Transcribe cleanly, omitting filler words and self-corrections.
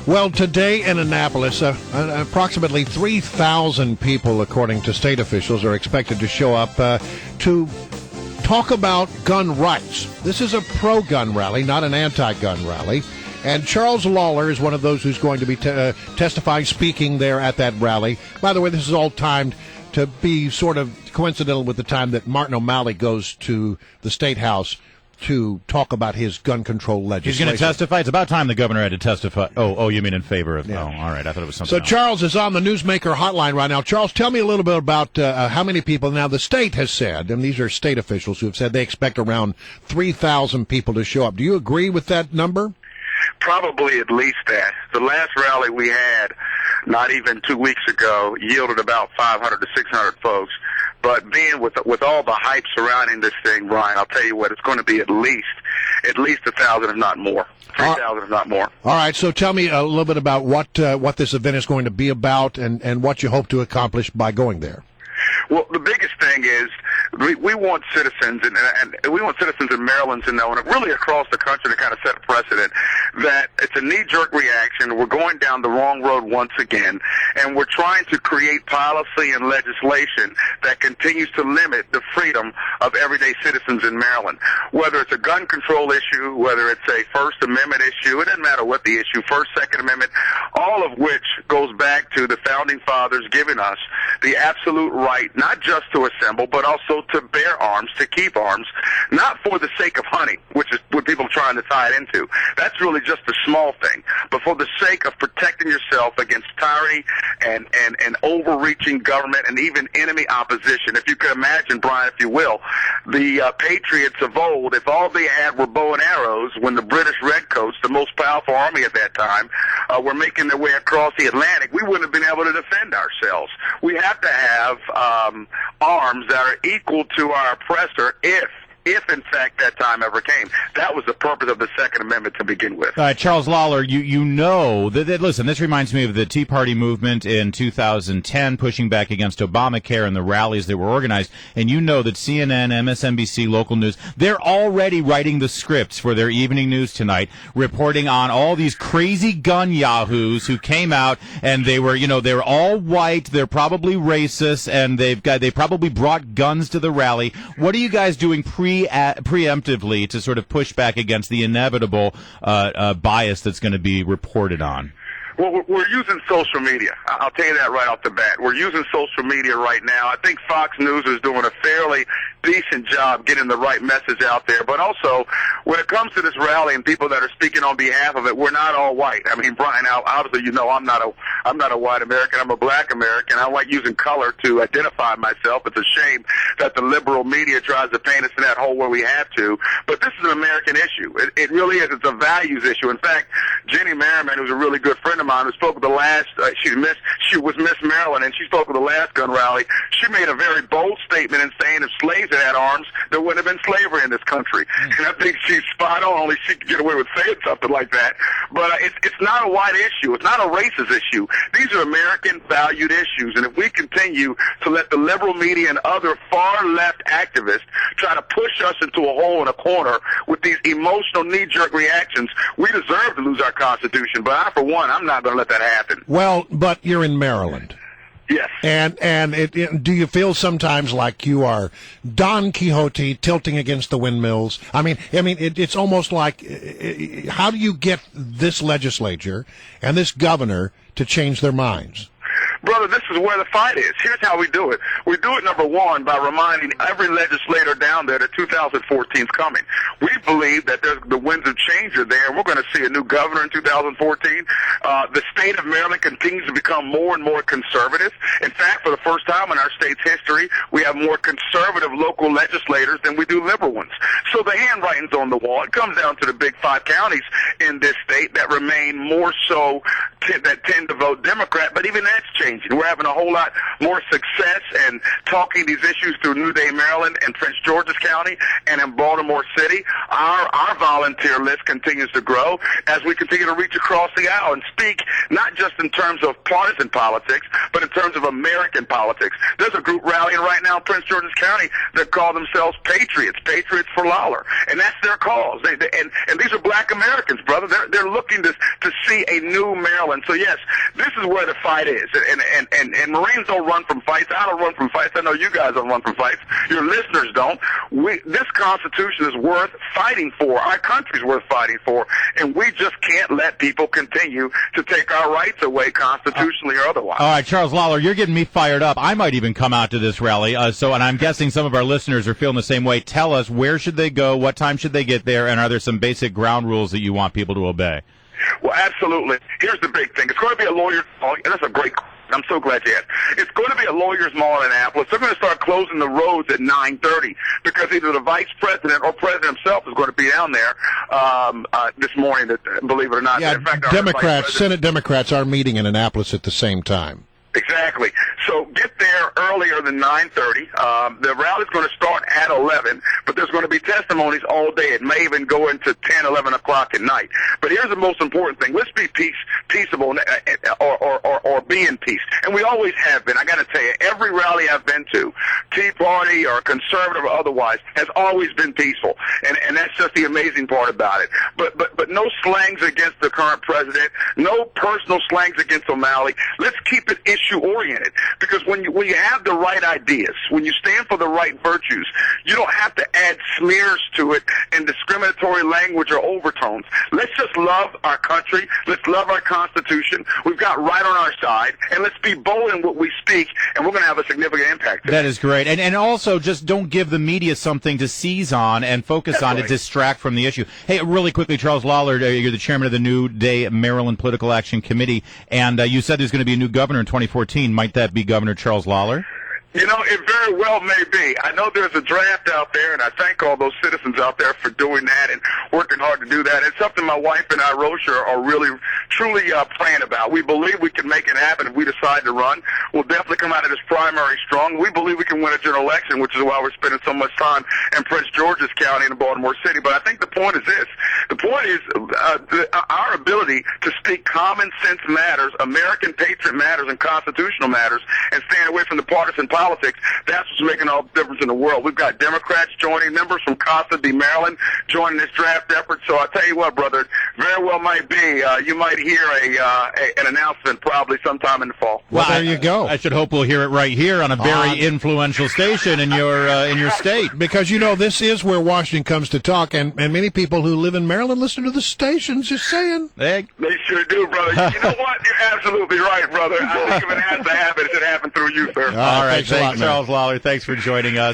Well, today in Annapolis, approximately 3,000 people, according to state officials, are expected to show up to talk about gun rights. This is a pro-gun rally, not an anti-gun rally. And Charles Lollar is one of those who's going to be testifying, speaking there at that rally. By the way, this is all timed to be sort of coincidental with the time that Martin O'Malley goes to the State House to talk about his gun control legislation. He's going to testify? It's about time the governor had to testify. Oh, you mean in favor of... Yeah. Oh, all right. I thought it was something else. Charles is on the Newsmaker hotline right now. Charles, tell me a little bit about how many people. Now, the state has said, and these are state officials who have said they expect around 3,000 people to show up. Do you agree with that number? Probably at least that. The last rally we had, not even 2 weeks ago, yielded about 500 to 600 folks. But being with all the hype surrounding this thing, Brian, I'll tell you what, it's going to be at least 1,000, if not more. 3,000, if not more. All right, so tell me a little bit about what this event is going to be about and what you hope to accomplish by going there. Well, the biggest thing is we want citizens, and we want citizens in Maryland to know, and really across the country to kind of set a precedent, that it's a knee-jerk reaction. We're going down the wrong road once again, and we're trying to create policy and legislation that continues to limit the freedom of everyday citizens in Maryland. Whether it's a gun control issue, whether it's a First Amendment issue, it doesn't matter what the issue, First, Second Amendment, all of which goes back to the Founding Fathers giving us the absolute right not just to assemble, but also to bear arms, to keep arms, not for the sake of hunting, which is what people are trying to tie it into. That's really just a small thing, but for the sake of protecting yourself against tyranny and overreaching government and even enemy opposition. If you could imagine, Brian, if you will, the patriots of old, if all they had were bow and arrows when the British Redcoats, the most powerful army at that time, were making their way across the Atlantic, we wouldn't have been able to defend ourselves. We have to have arms that are equal to our oppressor if in fact that time ever came. That was the purpose of the Second Amendment to begin with. Charles Lollar, you know that listen, this reminds me of the Tea Party movement in 2010, pushing back against Obamacare and the rallies that were organized, and you know that CNN, MSNBC, local news, they're already writing the scripts for their evening news tonight, reporting on all these crazy gun yahoos who came out, and they were all white, they're probably racist, and they probably brought guns to the rally. What are you guys doing preemptively to sort of push back against the inevitable bias that's going to be reported on? Well, we're using social media. I'll tell you that right off the bat. We're using social media right now. I think Fox News is doing a fairly decent job getting the right message out there. But also, when it comes to this rally and people that are speaking on behalf of it, we're not all white. I mean, Brian, obviously, I'm not a white American. I'm a black American. I like using color to identify myself. It's a shame that the liberal media tries to paint us in that hole where we have to. But this is an American issue. It really is. It's a values issue. In fact, Jenny Merriman, who's a really good friend of mine, who spoke at the last, she was Miss Maryland, and she spoke at the last gun rally. She made a very bold statement in saying if slaves had arms, there wouldn't have been slavery in this country. And I think she's spot on. Only she could get away with saying something like that. But it's not a white issue. It's not a racist issue. These are American valued issues. And if we continue to let the liberal media and other far left activists try to push us into a hole in a corner with these emotional knee-jerk reactions, we deserve to lose our Constitution. But for one, I'm not going to let that happen. Well, but you're in Maryland. Yes. And do you feel sometimes like you are Don Quixote tilting against the windmills? I mean, it's almost like, how do you get this legislature and this governor to change their minds? Brother, this is where the fight is. Here's how we do it. We do it, number one, by reminding every legislator down there that 2014 is coming. We believe that the winds of change are there, and we're going to see a new governor in 2014. The state of Maryland continues to become more and more conservative. In fact, for the first time in our state's history, we have more conservative local legislators than we do liberal ones. So the handwriting's on the wall. It comes down to the big 5 counties in this state that remain more so that tend to vote Democrat, but even that's changing. We're having a whole lot more success and talking these issues through New Day, Maryland, and Prince George's County, and in Baltimore City. Our volunteer list continues to grow as we continue to reach across the aisle and speak not just in terms of partisan politics, but in terms of American politics. There's a group rallying right now in Prince George's County that call themselves Patriots for Lollar, and that's their cause. And these are Black Americans, brother. They're looking to see a new Maryland. So yes, this is where the fight is. And Marines don't run from fights. I don't run from fights. I know you guys don't run from fights. Your listeners don't. This Constitution is worth fighting for. Our country's worth fighting for, and we just can't let people continue to take our rights away constitutionally or otherwise. All right, Charles Lollar, you're getting me fired up. I might even come out to this rally. And I'm guessing some of our listeners are feeling the same way. Tell us, where should they go? What time should they get there? And are there some basic ground rules that you want people to obey? Well, absolutely. Here's the big thing. It's going to be a lawyer's mall. That's a great question. I'm so glad you asked. It's going to be a lawyer's mall in Annapolis. They're going to start closing the roads at 9:30 because either the vice president or president himself is going to be down there this morning, believe it or not. Yeah, in fact, Senate Democrats are meeting in Annapolis at the same time. Exactly. So get there earlier than 9:30. The rally's going to start at 11, but there's going to be testimonies all day. It may even go into 10, 11 o'clock at night. But here's the most important thing. Let's be peaceable or be in peace. And we always have been. I got to tell you, every rally I've been to, Tea Party or conservative or otherwise, has always been peaceful. And that's just the amazing part about it. But no slangs against the current president, no personal slangs against O'Malley. Let's keep it issue-oriented, because when you have the right ideas, when you stand for the right virtues, you don't have to add smears to it and discriminatory language or overtones. Let's just love our country. Let's love our Constitution. We've got right on our side, and let's be bold in what we speak, and we're going to have a significant impact. That is great. And also, just don't give the media something to seize on and focus on to distract from the issue. Hey, really quickly, Charles Lollar, you're the chairman of the New Day Maryland Political Action Committee, and you said there's going to be a new governor in 2014. Might that be Governor Charles Lollar? You know, it very well may be. I know there's a draft out there, and I thank all those citizens out there for doing that and working hard to do that. It's something my wife and I, Rocher, are really, truly praying about. We believe we can make it happen if we decide to run. We'll definitely come out of this primary strong. We believe we can win a general election, which is why we're spending so much time in Prince George's County and Baltimore City. But I think the point is this. The point is our ability to speak common sense matters, American patriot matters, and constitutional matters, and stand away from the partisan politics. That's what's making all the difference in the world. We've got Democrats joining, members from Casa de Maryland joining this draft effort. So I tell you what, brother, very well might be. You might hear an announcement probably sometime in the fall. Well, there you go. I should hope we'll hear it right here on a very influential station in your state. Because, you know, this is where Washington comes to talk, and many people who live in Maryland listen to the stations, just saying. They sure do, brother. You know what? You're absolutely right, brother. I think if it has to happen, it should happen through you, sir. All right. Thanks, Charles Lollar. Thanks for joining us.